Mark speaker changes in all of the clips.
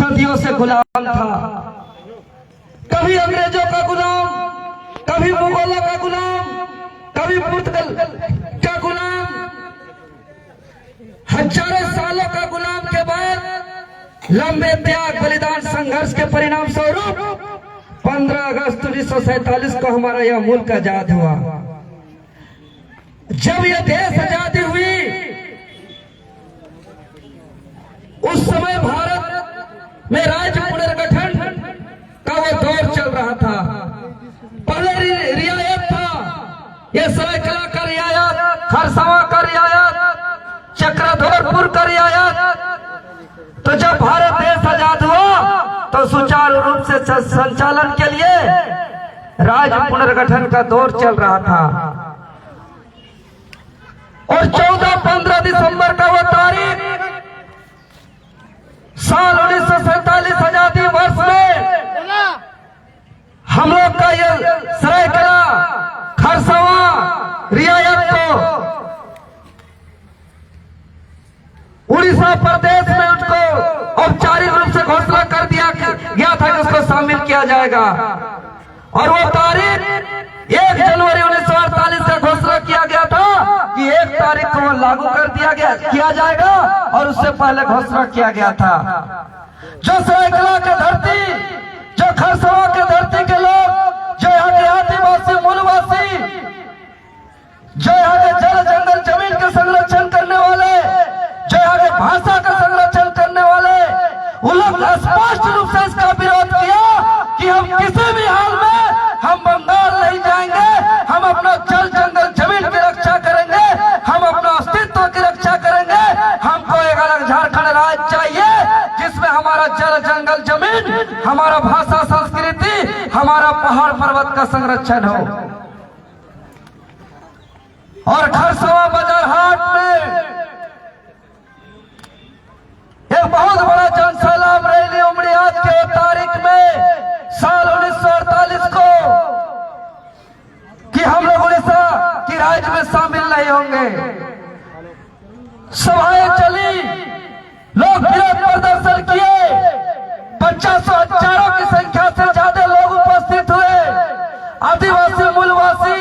Speaker 1: सदियों से गुलाम था, कभी अंग्रेजों का गुलाम, कभी मुगलों का गुलाम, कभी पुर्तगाल का गुलाम। हजारों सालों का गुलाम के बाद लंबे त्याग बलिदान संघर्ष के परिणाम स्वरूप 15 अगस्त 1947 को हमारा यह मुल्क आजाद हुआ। जब यह देश आजादी हुई उस समय भारत में राज्य पुनर्गठन का वो दौर चल रहा था। पहले रियायत था, ये सरायकला का रियायत, खरसावां का रियायत, चक्रधरपुर का रियायत। तो जब भारत देश आजाद हुआ तो सुचारू रूप से संचालन के लिए राज्य पुनर्गठन का दौर चल रहा था और 14-15 दिसंबर का वो तारीख साल 1947 आजादी वर्ष में हम लोग का ये सरायकला खरसावां रियायत को उड़ीसा प्रदेश में उसको औपचारिक रूप से घोषणा कर दिया गया था कि उसको शामिल किया जाएगा। और वो तारीख 1 जनवरी 1948 का घोषणा किया गया था कि 1 तारीख को वो लागू कर किया जाएगा और उससे पहले घोषणा किया गया था। जो सरायकला की धरती, जो खरसावां की धरती के लोग, जो यहाँ के आदिवासी मूलवासी, जो यहाँ के जल जंगल जमीन के संरक्षण करने वाले, जो यहाँ के भाषा का संरक्षण करने वाले, उन लोग स्पष्ट रूप से इसका विरोध किया कि हम किसी भी हाल में हम बंगाल नहीं जाएंगे, हम अपना जल जंगल जमीन की रक्षा करेंगे, हम अपना अस्तित्व की रक्षा करेंगे। हमको एक अलग झारखंड राज्य चाहिए जिसमें हमारा जल जंगल जमीन, हमारा भाषा संस्कृति, हमारा पहाड़ पर्वत का संरक्षण हो। और खरसावां बाजार हाट में एक बहुत बड़ा जनसैलाब रैली उमड़ी आज के तारीख में साल 1948 को कि हम लोग उड़ीसा की राज्य में शामिल नहीं होंगे। सभाएं चली, लोग विरोध प्रदर्शन किए, 50 हजारों की संख्या से ज्यादा लोग उपस्थित हुए। आदिवासी मूलवासी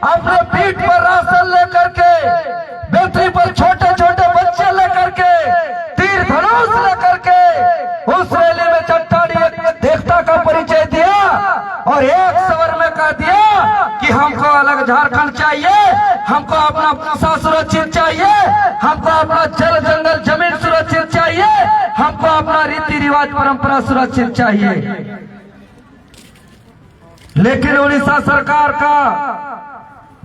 Speaker 1: अपने पीठ पर राशन लेकर के, बेटरी पर छोटे छोटे बच्चे लेकर के, तीर धनुष लेकर के उस रैली में चट्टानी एकता का परिचय दिया और एक स्वर में कह दिया कि हमको अलग झारखंड चाहिए, हमको अपना भाषा सुरक्षित चाहिए, हमको अपना जल जंगल जमीन सुरक्षित चाहिए, हमको अपना रीति रिवाज परंपरा सुरक्षित चाहिए। लेकिन उड़ीसा सरकार का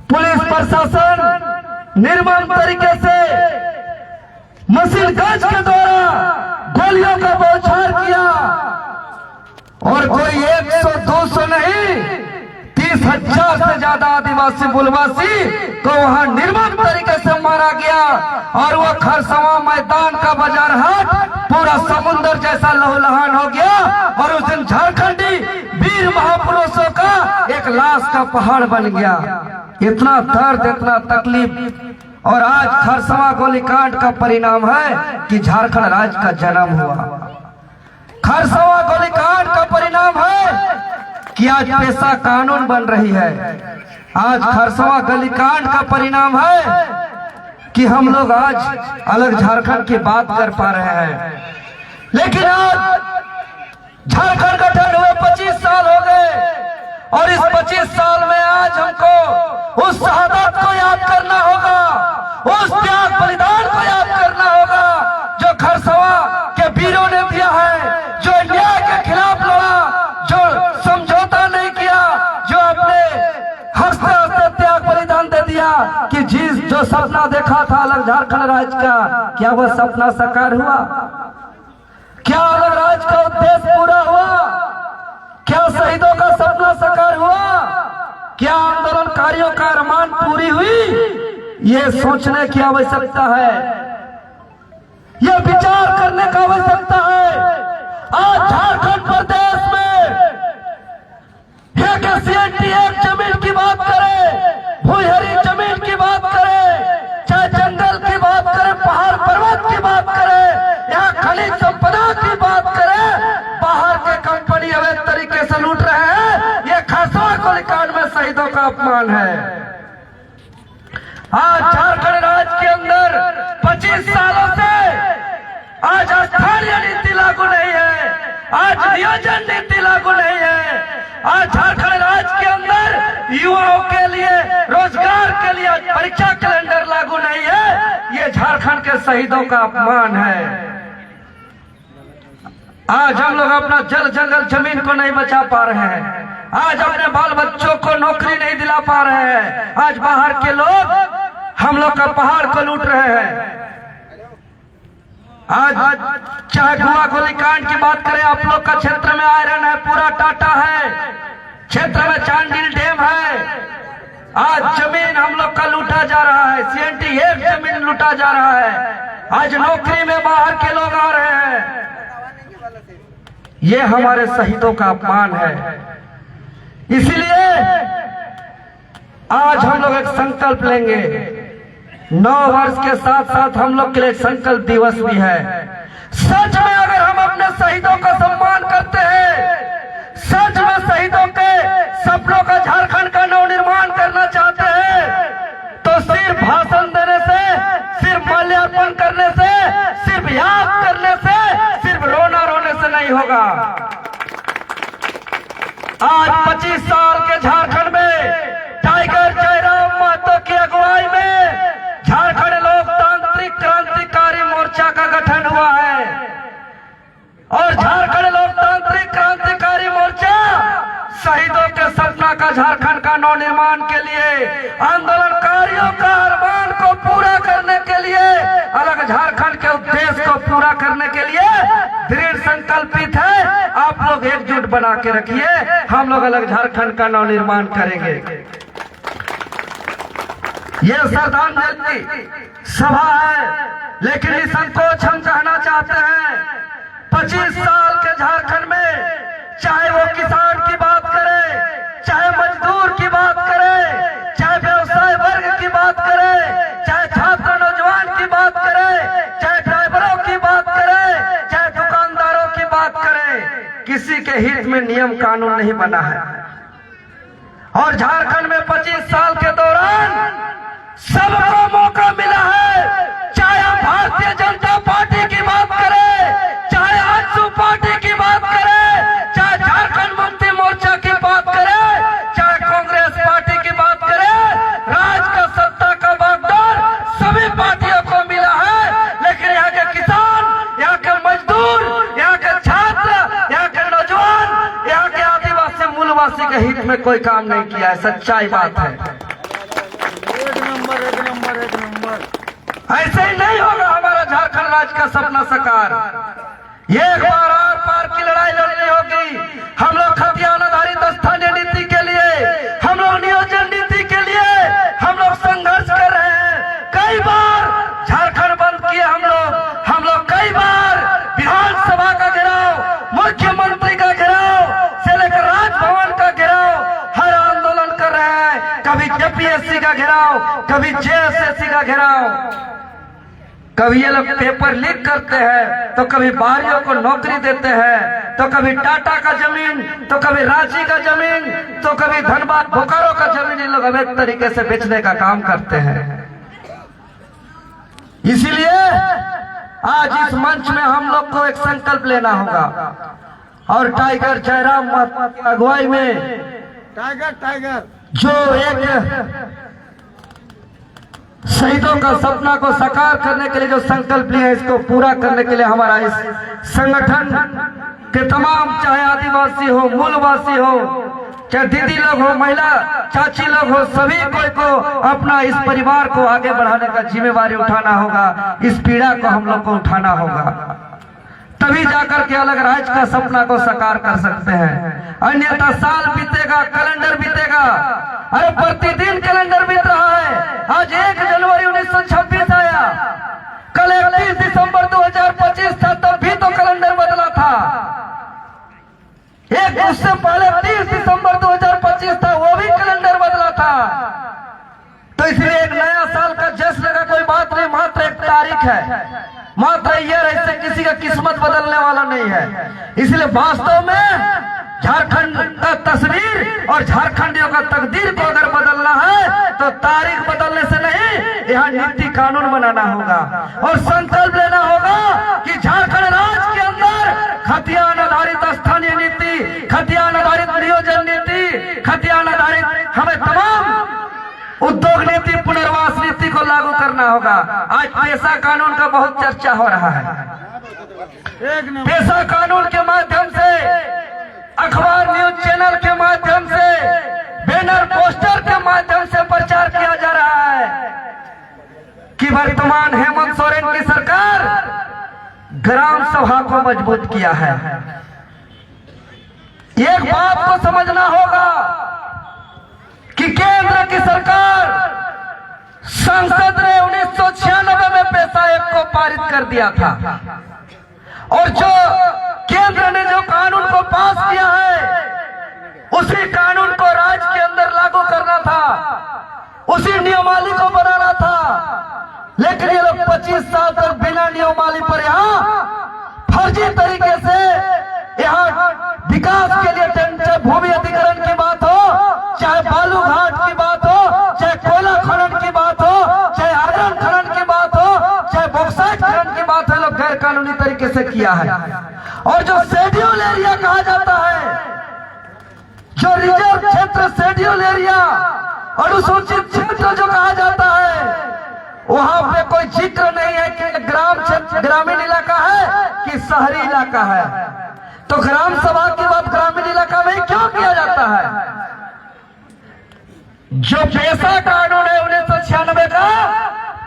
Speaker 1: पुलिस प्रशासन निर्मम तरीके से मशीन गन के द्वारा गोलियों का बौछार किया और कोई 100-200 नहीं, 30,000 से ज्यादा आदिवासी मूलवासी को वहां निर्मम तरीके से मारा गया। और वो खरसावां मैदान का बाजार हाट पूरा समुद्र जैसा लहूलुहान हो गया और उस दिन झारखंडी वीर महापुरुषों का एक लाश का पहाड़ बन गया। इतना दर्द, इतना तकलीफ। और आज खरसावां गोलीकांड का परिणाम है कि झारखंड राज्य का जन्म हुआ। खरसावां गोलीकांड का परिणाम है कि आज पेशा कानून बन रही है। आज खरसावां गोलीकांड का परिणाम है कि हम लोग आज अलग झारखंड की बात कर पा रहे हैं। लेकिन आज झारखंड गठन हुए 25 साल हो गए और इस 25 साल में आज हमको उस शहादत को याद करना होगा, उस त्याग बलिदान को याद करना होगा जो खरसावां के वीरों ने दिया है, जो अन्याय के खिलाफ लड़ा, जो समझौता नहीं किया, जो अपने हंसते हंसते त्याग बलिदान दे दिया कि जो सपना देखा था अलग झारखंड राज्य का, क्या वह सपना साकार हुआ? क्या अलग राज्य का उद्देश्य पूरा हुआ? क्या शहीदों का सपना साकार हुआ? क्या आंदोलनकारियों का अरमान पूरी हुई? ये सोचने की आवश्यकता है, ये विचार करने की आवश्यकता है। आज झारखंड प्रदेश में एक जमीन की बात करें, भूहरी जमीन की बात करें, चाहे जंगल की बात करें, पहाड़ पर्वत की बात करें, यहाँ खनिज संपदा की बात करें, आज नियोजन नीति लागू नहीं है। आज झारखंड राज्य के अंदर युवाओं के लिए रोजगार के लिए परीक्षा कैलेंडर लागू नहीं है। ये झारखंड के शहीदों का अपमान है। आज हम लोग अपना जल जंगल जमीन को नहीं बचा पा रहे हैं। आज अपने बाल बच्चों को नौकरी नहीं दिला पा रहे हैं। आज बाहर के लोग हम लोग का पहाड़ को लूट रहे हैं। आज चाहे गोवा गोलीकांड की बात करें, आप लोग का क्षेत्र में आयरन है, पूरा टाटा है, क्षेत्र में चांडिल डैम है। आज जमीन हम लोग का लूटा जा रहा है, CNT 1 जमीन लूटा जा रहा है। आज नौकरी में बाहर के लोग आ रहे हैं। ये हमारे शहीदों का अपमान है। इसलिए आज हम लोग एक संकल्प लेंगे। 9 वर्ष के साथ साथ हम लोग के लिए संकल्प दिवस भी है। सच में अगर हम अपने शहीदों का सम्मान करते हैं, सच में शहीदों के सपनों का झारखंड का नवनिर्माण करना चाहते हैं, तो सिर्फ भाषण देने से, सिर्फ माल्यार्पण करने से, सिर्फ याद करने से, सिर्फ रोना रोने से नहीं होगा। आज 25 साल के झारखंड में टाइगर जयराम महतो की अगुवाई में झारखंड लोकतांत्रिक क्रांतिकारी मोर्चा का गठन हुआ है। और झारखंड लोकतांत्रिक क्रांतिकारी मोर्चा शहीदों के सपना का झारखंड का नवनिर्माण के लिए, आंदोलनकारियों का अरमान को पूरा करने के लिए, अलग झारखंड के उद्देश्य को पूरा करने के लिए दृढ़ संकल्पित है। आप लोग एकजुट बना के रखिए, हम लोग अलग झारखंड का नवनिर्माण करेंगे। ये श्रद्धांजलि सभा है, लेकिन निसंकोच हम कहना चाहते हैं, 25 साल के झारखंड में चाहे वो किसान की बात करे, चाहे मजदूर की बात करे, चाहे व्यवसाय वर्ग की बात करे, चाहे छात्र नौजवान की बात करे, चाहे ड्राइवरों की बात करे, चाहे दुकानदारों की बात करे, किसी के हित में नियम कानून नहीं बना है। और झारखंड में 25 साल के दौरान सबको मौका मिला है। चाहे हम भारतीय जनता पार्टी की बात करें, चाहे आजसू पार्टी की बात करें, चाहे झारखंड मुक्ति मोर्चा की बात करें, चाहे कांग्रेस पार्टी की बात करें, राज का सत्ता का बागडोर सभी पार्टियों को मिला है। लेकिन यहाँ के किसान, यहाँ के मजदूर, यहाँ के छात्र, यहाँ के नौजवान, यहाँ के आदिवासी मूलवासी के हित में कोई काम नहीं किया है। सच्चाई बात है। ऐसे ही नहीं होगा हमारा झारखंड राज्य का सपना साकार। ये एक बार आर पार की लड़ाई लड़नी होगी। हम लोग खतियान आधारित स्थानीय नीति के लिए, हम लोग नियोजन नीति के लिए हम लोग संघर्ष कर रहे हैं। कई बार झारखंड बंद किए हम लोग कई बार विधानसभा का घेराव, मुख्यमंत्री का घेराव से लेकर राजभवन का घेराव, हर आंदोलन कर रहे हैं। कभी JPSC का घेराव, कभी JSSC का घेराव, कभी ये लोग पेपर लीक करते हैं, तो कभी बाहरियों को नौकरी देते हैं, तो कभी टाटा का जमीन, तो कभी रांची का जमीन, तो कभी धनबाद बोकारो का जमीन ये लोग अवैध तरीके से बेचने का काम करते हैं। इसीलिए आज इस मंच में हम लोग को एक संकल्प लेना होगा और टाइगर जयराम महतो की अगुवाई में टाइगर जो एक शहीदों का सपना को साकार करने के लिए जो संकल्प लिया है, इसको पूरा करने के लिए हमारा इस संगठन के तमाम, चाहे आदिवासी हो, मूलवासी हो, चाहे दीदी लोग हो, महिला चाची लोग हो, सभी कोई को अपना इस परिवार को आगे बढ़ाने का जिम्मेवारी उठाना होगा। इस पीड़ा को हम लोग को उठाना होगा, तभी जाकर के अलग राज्य का सपना को साकार कर सकते हैं। अन्यथा साल बीतेगा, कैलेंडर बीतेगा। अरे प्रतिदिन कैलेंडर बीत रहा है। आज 1 जनवरी 1926 आया, कल 31 दिसंबर 2025 था, तब भी तो कैलेंडर बदला था। एक उससे पहले 30 दिसंबर 2025 था, वो भी कैलेंडर बदला था। तो इसलिए एक नया साल का जश्न का कोई बात नहीं, मात्र एक तारीख है, मात्र ईयर। ऐसे किसी का किस्मत बदलने वाला नहीं है। इसलिए वास्तव में झारखंड का तस्वीर और झारखंडियों का तकदीर को अगर बदलना है तो तारीख बदलने से नहीं, यहाँ नीति कानून बनाना होगा और संकल्प लेना होगा कि झारखंड राज्य के अंदर खतियान आधारित स्थानीय नीति, खतियान आधारित नियोजन नीति, खतियान आधारित हमें तमाम उद्योग नीति, पुनर्वास नीति को लागू करना होगा। आज पेशा कानून का बहुत चर्चा हो रहा है। पेशा कानून के माध्यम से, अखबार न्यूज चैनल के माध्यम से, बैनर पोस्टर के माध्यम से प्रचार किया जा रहा है कि वर्तमान हेमंत सोरेन की सरकार ग्राम सभा को मजबूत किया है। एक बात को समझना होगा कि केंद्र की सरकार, संसद ने 1996 में पेशा एक्ट को पारित कर दिया था और जो केंद्र ने जो कानून को पास किया है उसी कानून को राज्य के अंदर लागू करना था, उसी नियमावली को बनाना था। लेकिन ये लोग 25 साल तक बिना नियमावली पर यहाँ फर्जी तरीके से यहाँ विकास के लिए, चाहे भूमि अधिग्रहण की बात हो, चाहे बालू घाट की बात हो, चाहे कोयला खनन की बात हो, चाहे आयरन खनन की बात हो, चाहे बॉक्साइट खनन की बात हो, लोग गैर कानूनी तरीके से किया है। और जो शेड्यूल एरिया कहा जाता है, जो रिजर्व क्षेत्र, शेड्यूल एरिया, अनुसूचित क्षेत्र जो कहा जाता है, वहां पे कोई जिक्र नहीं है कि ग्राम क्षेत्र ग्रामीण इलाका है कि शहरी इलाका है। तो ग्राम सभा की बात ग्रामीण इलाका में क्यों किया जाता है? जो पेशा कानून है 1996 का,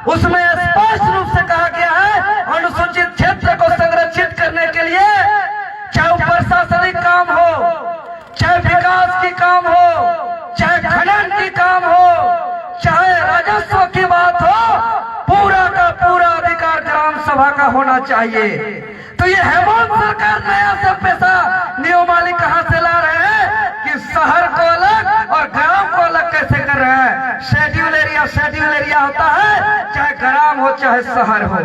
Speaker 1: उसमें स्पष्ट रूप से कहा गया है अनुसूचित क्षेत्र को संरक्षित करने के लिए, चाहे वो प्रशासनिक काम हो, चाहे विकास की काम हो, चाहे खनन की काम हो, चाहे राजस्व की बात हो, पूरा का पूरा अधिकार ग्राम सभा का होना चाहिए। तो ये हेमंत सरकार नया से पेशा नियमावली कहां से ला रहे हैं कि शहर को अलग और ग्राम को अलग कैसे कर रहे हैं? शेड्यूल एरिया होता है, चाहे ग्राम हो चाहे शहर हो,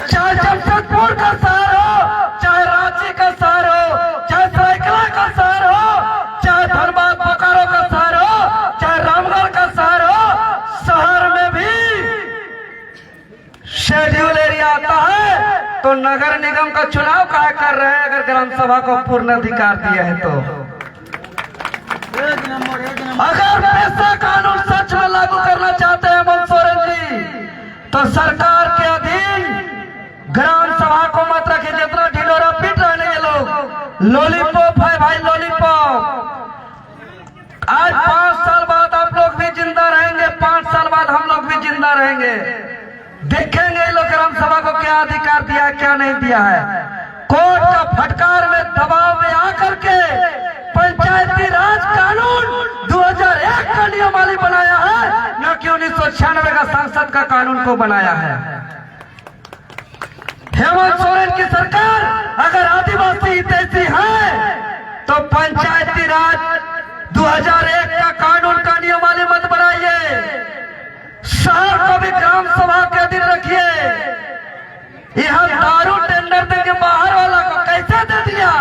Speaker 1: चाहे जमशेदपुर का शहर हो, चाहे रांची का शहर हो, चाहे सरायकेला का शहर हो, चाहे धनबाद बोकारो का शहर हो, चाहे रामगढ़ का शहर हो, शहर में भी शेड्यूल एरिया आता है। तो नगर निगम का चुनाव काहे कर रहे हैं अगर ग्राम सभा को पूर्ण अधिकार दिया है? तो अगर पेशा कानून सच में लागू करना चाहते हैं हेमंत सोरेन जी, तो सरकार के अधीन ग्राम सभा को मत रखे। जितना ढिंढोरा पीट रहे हैं ये लोग, लॉलीपॉप है भाई, लॉलीपॉप। आज 5 साल बाद आप लोग भी जिंदा रहेंगे, 5 साल बाद हम लोग भी जिंदा रहेंगे। देखेंगे ये लोग ग्राम सभा को क्या अधिकार दिया है, क्या नहीं दिया है। कोर्ट का फटकार में, दबाव में आकर के पंचायती राज कानून 2001 का नियमावली बनाया है, न कि 1996 का संसद का कानून को बनाया है। हेमंत सोरेन की सरकार अगर आदिवासी हितैषी है तो पंचायती राज 2001 का कानून का नियमावली मत बनाइए, शहर को भी ग्राम सभा के अधीन रखिए। यह दारू टेंडर देके बाहर वाला को कैसे दे दिया,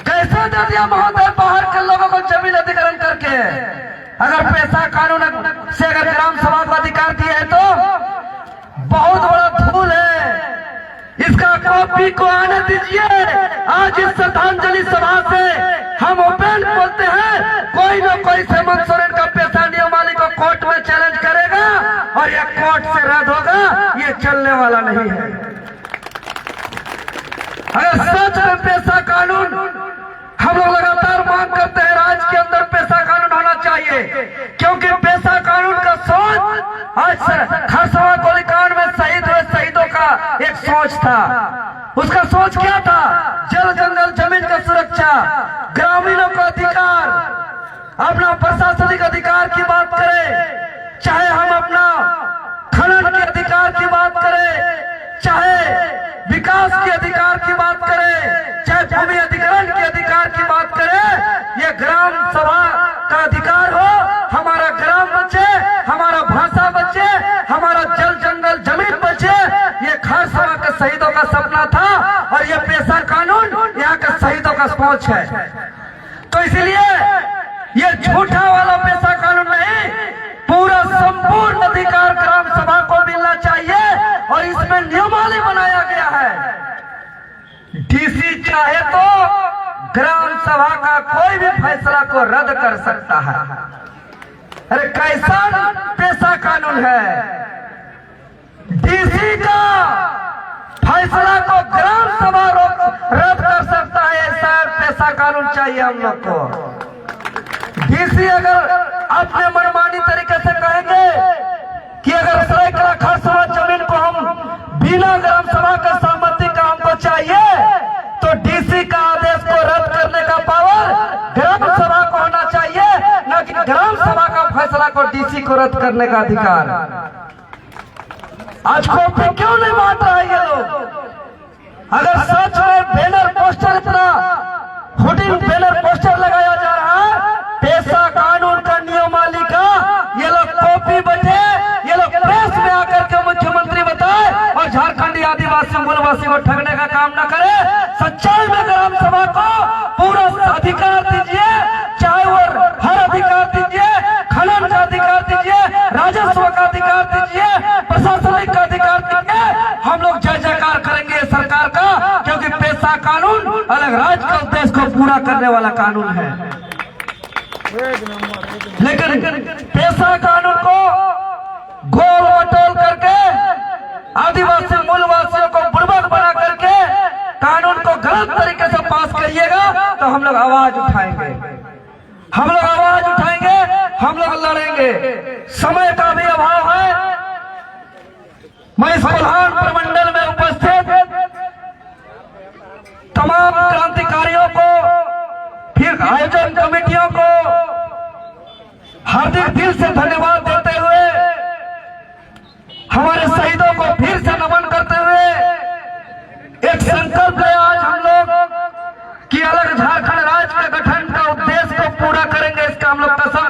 Speaker 1: कैसे दे दिया महोदय, बाहर के लोगों को जमीन अधिग्रहण करके? अगर पेशा कानून से अगर ग्राम सभा को अधिकार दिया है तो बहुत बड़ा धूल है। इसका कॉपी को आने दीजिए। आज इस श्रद्धांजलि सभा से हम ओपन बोलते हैं, कोई न कोई हेमंत सोरेन का पेशा नियमावली को कोर्ट में चैलेंज करेगा और यह कोर्ट से रद्द होगा, ये चलने वाला नहीं है। अगर सच में पेशा कानून, हम लोग लगातार मांग करते हैं राज्य के अंदर पेशा कानून होना चाहिए, क्योंकि पेशा कानून का सोच आज खरसवा गोलीकांड में शहीद हुए शहीदों का एक सोच था। उसका सोच क्या था? जल जंगल जमीन का सुरक्षा, ग्रामीणों का अधिकार, अपना प्रशासनिक अधिकार की बात करें, चाहे हम अपना खनन के अधिकार की बात करें, चाहे विकास के अधिकार की बात करें, चाहे भूमि अधिग्रहण के अधिकार की बात करें, ये ग्राम सभा का अधिकार हो, हमारा ग्राम बचे, हमारा भाषा बचे, हमारा जल जंगल जमीन बचे। ये खरसवा के शहीदों का सपना था और ये पेशा कानून यहाँ के शहीदों का सोच है। तो इसलिए ये झूठा वाला पेशा कानून नहीं, पूरा संपूर्ण अधिकार ग्राम सभा को मिलना चाहिए और इसमें नियमावली बनाया गया है। चाहे तो ग्राम सभा का कोई भी फैसला को रद्द कर सकता है। अरे कैसा पेशा कानून है? डीसी का फैसला को ग्राम सभा रद्द कर सकता है, ऐसा पेशा कानून चाहिए हम लोग को। डीसी अगर अपने मनमानी तरीके से कहेंगे कि अगर सरायकला खारसमा जमीन को हम बिना ग्राम सभा का सहमति का हमको चाहिए, तो डीसी का आदेश को रद्द करने का पावर ग्राम सभा को होना चाहिए, न कि ग्राम सभा का फैसला को डीसी को रद्द करने का अधिकार। आज कॉपी क्यों नहीं बांट रहा है ये लोग? अगर सच में बैनर पोस्टर इतना होर्डिंग बैनर पोस्टर लगाया जा रहा है पेशा कानून का नियमावली का, ये लोग कॉपी बटे, ये लोग प्रेस में आकर के मुख्यमंत्री बताए और झारखंडी आदिवासी मूलवासी को ठगने का काम न करे। सच्चाई में ग्राम सभा को पूरा अधिकार दीजिए, चाहे वो हर अधिकार दीजिए, खनन का अधिकार दीजिए, राजस्व का अधिकार दीजिए, प्रशासनिक का अधिकार दीजिए। हम लोग जय जयकार करेंगे सरकार का, क्योंकि पेशा कानून अलग राज्य के उद्देश्य को पूरा करने वाला कानून है। लेकिन पेशा कानून को गोल मटोल करके आदिवासी मूलवासियों को बुड़बक बना करके कानून को गलत तरीके से पास करिएगा तो हम लोग आवाज उठाएंगे, हम लोग आवाज उठाएंगे, हम लोग लड़ेंगे। समय का भी अभाव है। मैं इस कोल्हान प्रमंडल में उपस्थित तमाम क्रांतिकारियों को, फिर आयोजन कमेटियों को हार्दिक दिल से धन्यवाद देते हुए, हमारे शहीदों को फिर से नमन करते हुए एक संकल्प है आज हम लोग कि अलग झारखंड राज्य के गठन का उद्देश्य को पूरा करेंगे, इसका हम लोग कसम